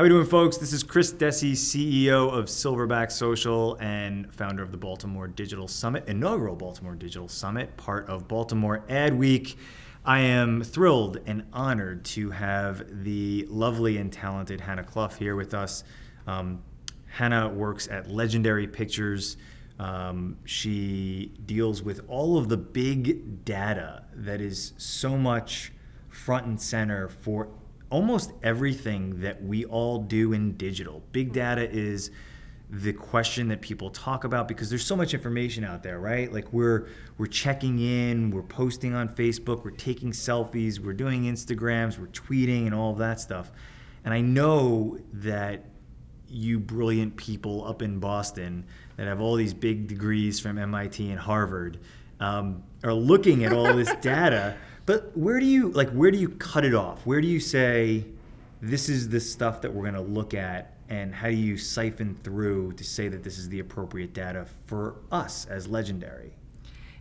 How are we doing, folks? This is Chris Desi, CEO of Silverback Social and founder of the Baltimore Digital Summit, inaugural Baltimore Digital Summit, part of Baltimore Ad Week. I am thrilled and honored to have the lovely and talented Hana Cluff here with us. Hana works at Legendary Pictures. She deals with all of the big data that is so much front and center for almost everything that we all do in digital. Big data is the question that people talk about because there's so much information out there, right? Like we're checking in, we're posting on Facebook, we're taking selfies, we're doing Instagrams, we're tweeting and all of that stuff. And I know that you brilliant people up in Boston that have all these big degrees from MIT and Harvard are looking at all this data. But where do you cut it off? Where do you say, this is the stuff that we're going to look at, and how do you siphon through to say that this is the appropriate data for us as Legendary?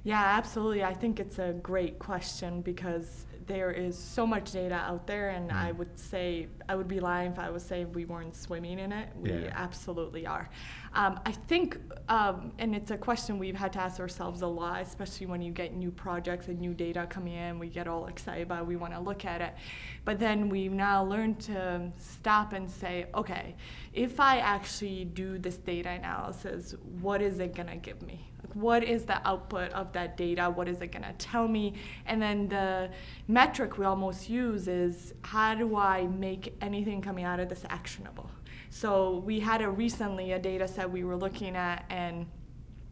Yeah, absolutely. I think it's a great question because there is so much data out there, and I would be lying if I was saying we weren't swimming in it. We absolutely are. I think, and it's a question we've had to ask ourselves a lot, especially when you get new projects and new data coming in, we get all excited about it, we want to look at it. But then we've now learned to stop and say, okay, if I actually do this data analysis, what is it going to give me? What is the output of that data? What is it going to tell me? And then the metric we almost use is, how do I make anything coming out of this actionable? So we had recently a data set we were looking at, and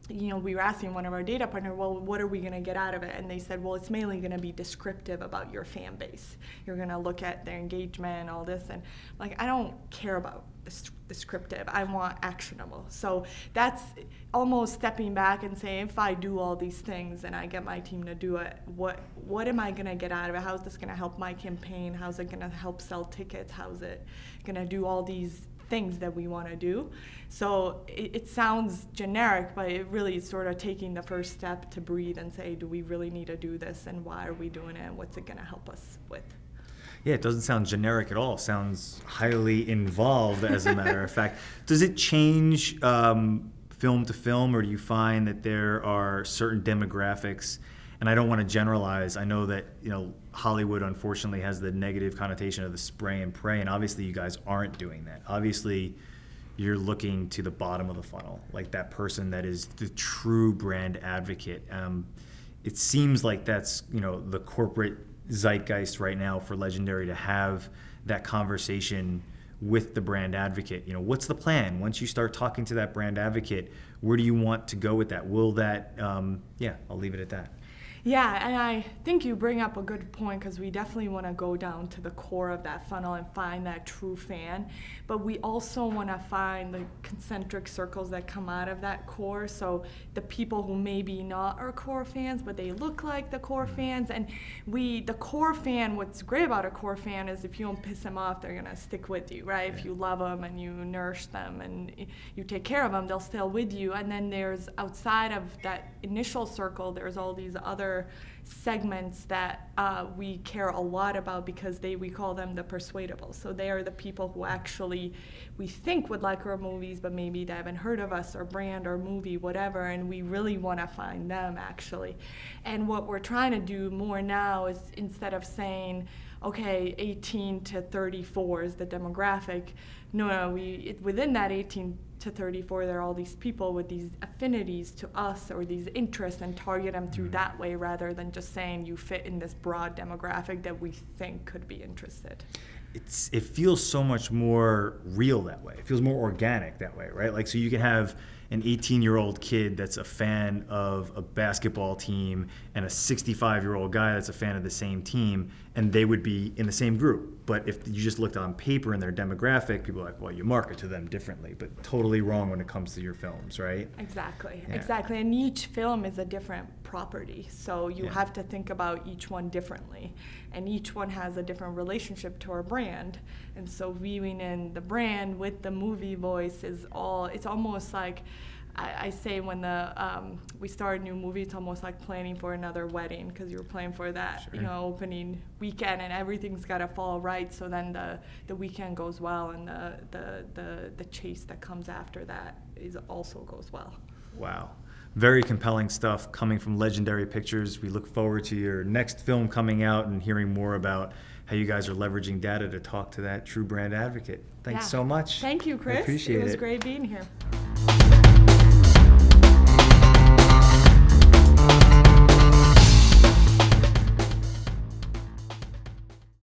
we were asking one of our data partners, well, what are we going to get out of it? And they said, well, it's mainly going to be descriptive about your fan base. You're going to look at their engagement and all this. And I don't care about descriptive. I want actionable. So that's almost stepping back and saying, if I do all these things and I get my team to do it, what am I going to get out of it? How is this going to help my campaign? How's it going to help sell tickets? How's it going to do all these things that we want to do? So it sounds generic, but it really is sort of taking the first step to breathe and say, do we really need to do this, and why are we doing it, and what's it going to help us with? Yeah, it doesn't sound generic at all. It sounds highly involved, as a matter of fact. Does it change film to film, or do you find that there are certain demographics? And I don't want to generalize. I know that Hollywood unfortunately has the negative connotation of the spray and pray, and obviously you guys aren't doing that. Obviously, you're looking to the bottom of the funnel, like that person that is the true brand advocate. It seems like that's the corporate zeitgeist right now for Legendary, to have that conversation with the brand advocate. What's the plan once you start talking to that brand advocate? Where do you want to go with that? Will that? I'll leave it at that. Yeah, and I think you bring up a good point, because we definitely want to go down to the core of that funnel and find that true fan. But we also want to find the concentric circles that come out of that core. So the people who maybe not are core fans, but they look like the core fans. And the core fan, what's great about a core fan is if you don't piss them off, they're going to stick with you, right? If you love them and you nourish them and you take care of them, they'll stay with you. And then there's, outside of that initial circle, there's all these other segments that we care a lot about, because we call them the persuadables. So they are the people who actually we think would like our movies, but maybe they haven't heard of us or brand or movie, whatever, and we really want to find them actually. And what we're trying to do more now is, instead of saying, okay, 18 to 34 is the demographic, within that 18 to 34, there are all these people with these affinities to us or these interests, and target them through that way, rather than just saying you fit in this broad demographic that we think could be interested. It feels so much more real that way. It feels more organic that way, right? So you can have an 18-year-old kid that's a fan of a basketball team and a 65-year-old guy that's a fan of the same team, and they would be in the same group. But if you just looked on paper and their demographic, people are like, well, you market to them differently, but totally wrong when it comes to your films, right? Exactly. And each film is a different property, so you have to think about each one differently. And each one has a different relationship to our brand. And so weaving in the brand with the movie voice it's almost like, I say when we start a new movie, it's almost like planning for another wedding, because you're planning for that, Sure. you know, opening weekend, and everything's got to fall right. So then the weekend goes well, and the chase that comes after that also goes well. Wow. Very compelling stuff coming from Legendary Pictures. We look forward to your next film coming out and hearing more about how you guys are leveraging data to talk to that true brand advocate. Thanks so much. Thank you, Chris. I appreciate it. It was great being here.